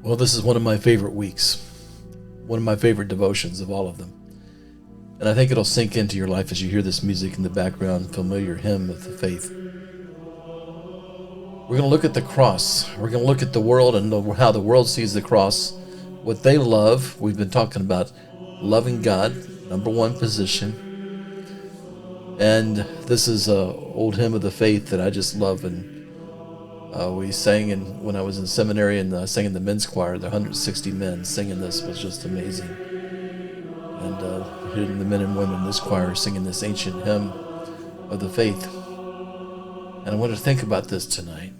Well, this is one of my favorite weeks, one of my favorite devotions of all of them. And I think it'll sink into your life as you hear this music in the background, familiar hymn of the faith. We're going to look at the cross. We're going to look at the world and how the world sees the cross, what they love. We've been talking about loving God, number one position. And this is an old hymn of the faith that I just love. And we sang when I was in seminary, and I sang in the men's choir. The 160 men singing this was just amazing. And hearing the men and women in this choir singing this ancient hymn of the faith. And I want to think about this tonight.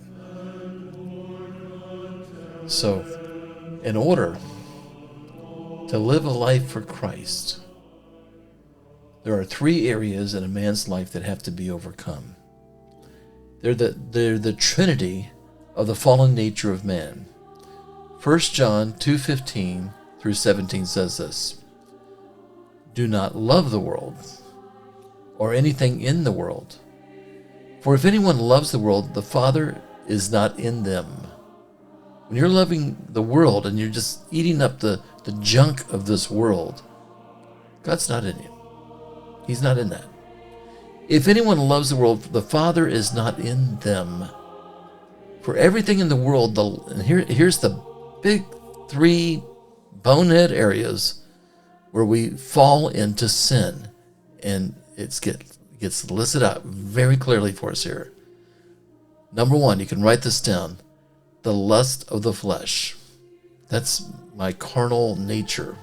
So, in order to live a life for Christ, there are three areas in a man's life that have to be overcome. They're the trinity of the fallen nature of man. 1 John 2:15 through 17 says this: "Do not love the world or anything in the world. For if anyone loves the world, the Father is not in them." When you're loving the world and you're just eating up the junk of this world, God's not in you. He's not in that. If anyone loves the world, the Father is not in them. For everything in the world, and here's the big three bonehead areas where we fall into sin, and it gets listed out very clearly for us here. Number one, you can write this down: the lust of the flesh. That's my carnal nature,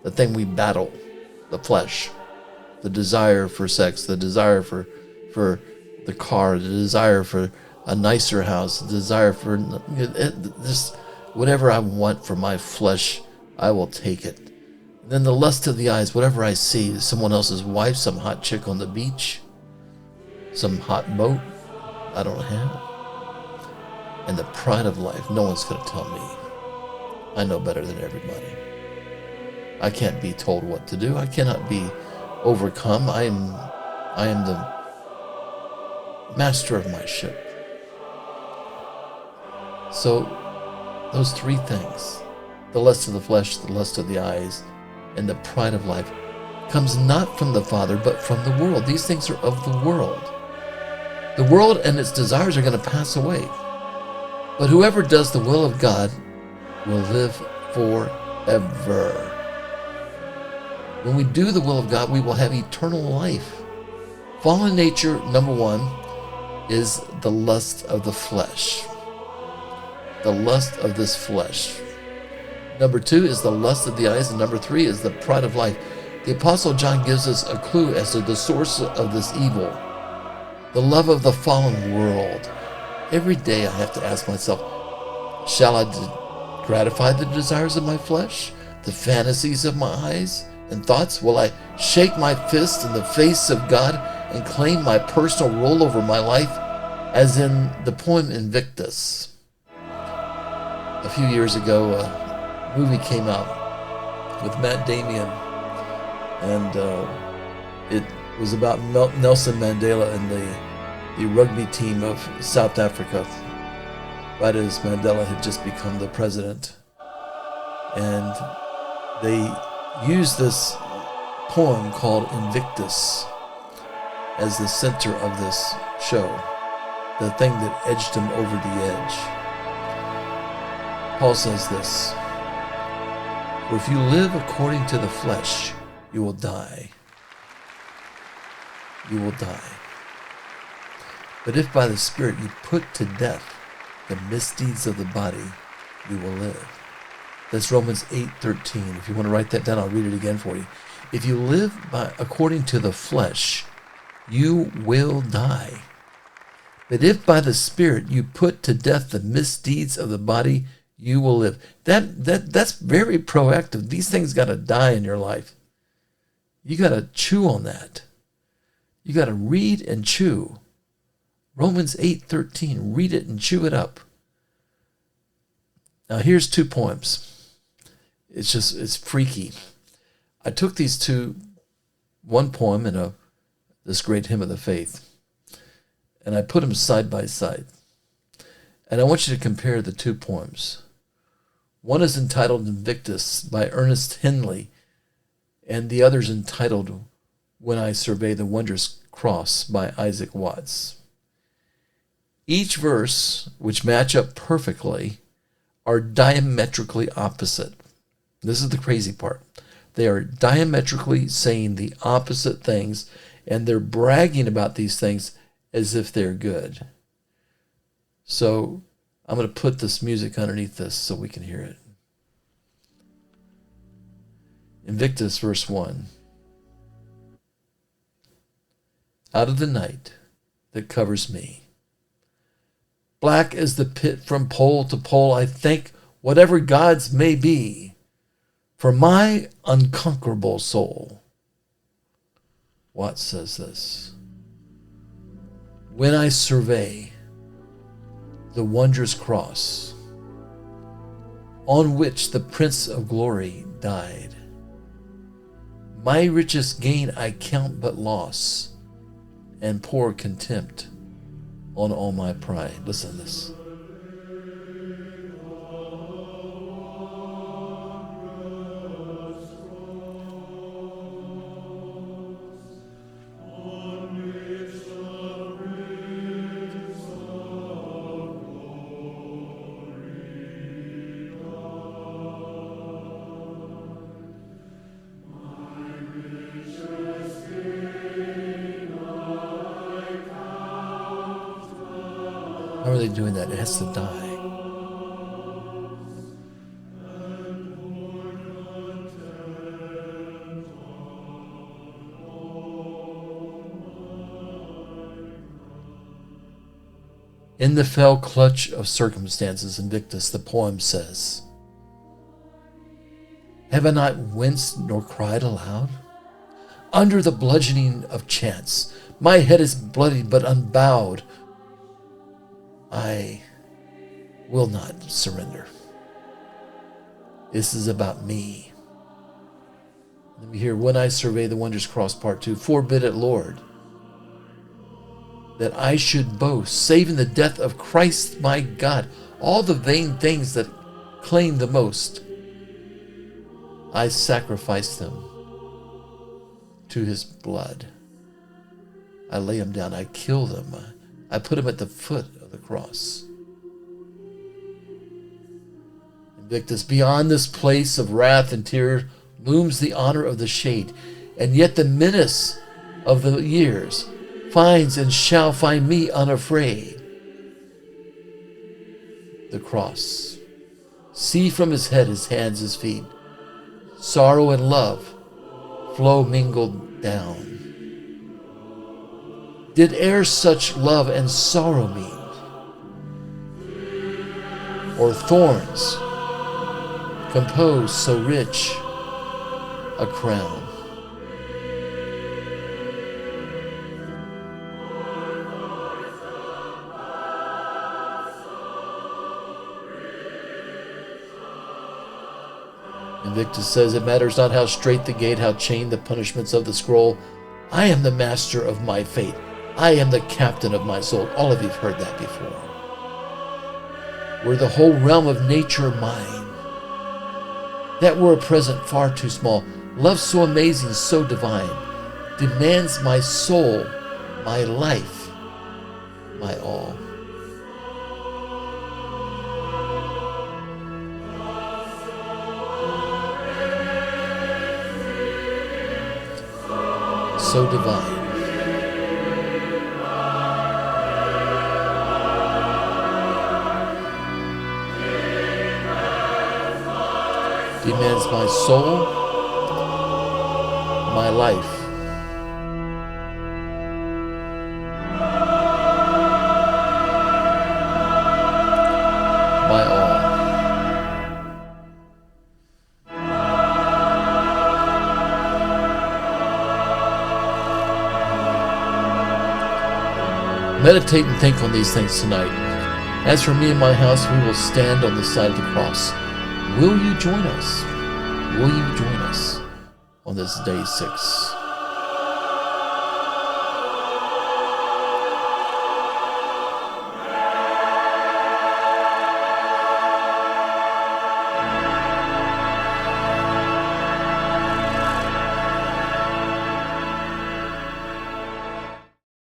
the thing we battle, the flesh. The desire for sex, the desire for the car, the desire for a nicer house, the desire for just whatever I want for my flesh, I will take it. And then the lust of the eyes, whatever I see, someone else's wife, some hot chick on the beach, some hot boat I don't have. And the pride of life, no one's going to tell me. I know better than everybody. I can't be told what to do. I cannot be overcome. I am the master of my ship. So those three things, the lust of the flesh, the lust of the eyes, and the pride of life, comes not from the Father, but from the world. These things are of the world. The world and its desires are going to pass away. But whoever does the will of God will live forever. When we do the will of God, we will have eternal life. Fallen nature, number one, is the lust of the flesh. The lust of this flesh. Number two is the lust of the eyes, and number three is the pride of life. The Apostle John gives us a clue as to the source of this evil. The love of the fallen world. Every day I have to ask myself, shall I gratify the desires of my flesh, the fantasies of my eyes and thoughts? Will I shake my fist in the face of God and claim my personal rule over my life, as in the poem Invictus? A few years ago, a movie came out with Matt Damon, and it was about Nelson Mandela and the rugby team of South Africa, right as Mandela had just become the president. And they used this poem called Invictus as the center of this show, the thing that edged him over the edge. Paul says this: "For if you live according to the flesh, you will die. You will die. But if by the Spirit you put to death the misdeeds of the body, you will live." That's Romans 8:13. If you want to write that down, I'll read it again for you. If you live according to the flesh, you will die. But if by the Spirit you put to death the misdeeds of the body, you will live. That's very proactive. These things got to die in your life. You got to chew on that. You got to read and chew. Romans 8:13. Read it and chew it up. Now here's two poems. It's freaky. I took these two, one poem and this great hymn of the faith, and I put them side by side. And I want you to compare the two poems. One is entitled Invictus by Ernest Henley, and the other is entitled When I Survey the Wondrous Cross by Isaac Watts. Each verse, which match up perfectly, are diametrically opposite. This is the crazy part. They are diametrically saying the opposite things, and they're bragging about these things as if they're good. So I'm going to put this music underneath this so we can hear it. Invictus, verse 1. Out of the night that covers me, black as the pit from pole to pole, I thank whatever gods may be for my unconquerable soul. Watts says this. When I survey the wondrous cross on which the Prince of Glory died, my richest gain I count but loss, and pour contempt on all my pride. Listen to this. How are they doing that? It has to die. In the fell clutch of circumstances, Invictus, the poem says, have I not winced nor cried aloud? Under the bludgeoning of chance, my head is bloodied but unbowed. I will not surrender. This is about me. Let me hear, when I survey the wondrous cross, part 2. Forbid it, Lord, that I should boast, save in the death of Christ my God. All the vain things that claim the most, I sacrifice them to his blood. I lay them down. I kill them. I put them at the foot of the cross. Invictus, beyond this place of wrath and tears looms the honor of the shade, and yet the menace of the years finds and shall find me unafraid. The cross. See from his head, his hands, his feet. Sorrow and love flow mingled down. Did e'er such love and sorrow meet? Or thorns compose so rich a crown? Invictus says, it matters not how straight the gate, how chained the punishments of the scroll. I am the master of my fate. I am the captain of my soul. All of you have heard that before. Were the whole realm of nature mine, that were a present far too small. Love so amazing, so divine, demands my soul, my life, my all. So divine. Demands my soul, my life, my all. Meditate and think on these things tonight. As for me and my house, we will stand on the side of the cross. Will you join us? Will you join us on this day 6?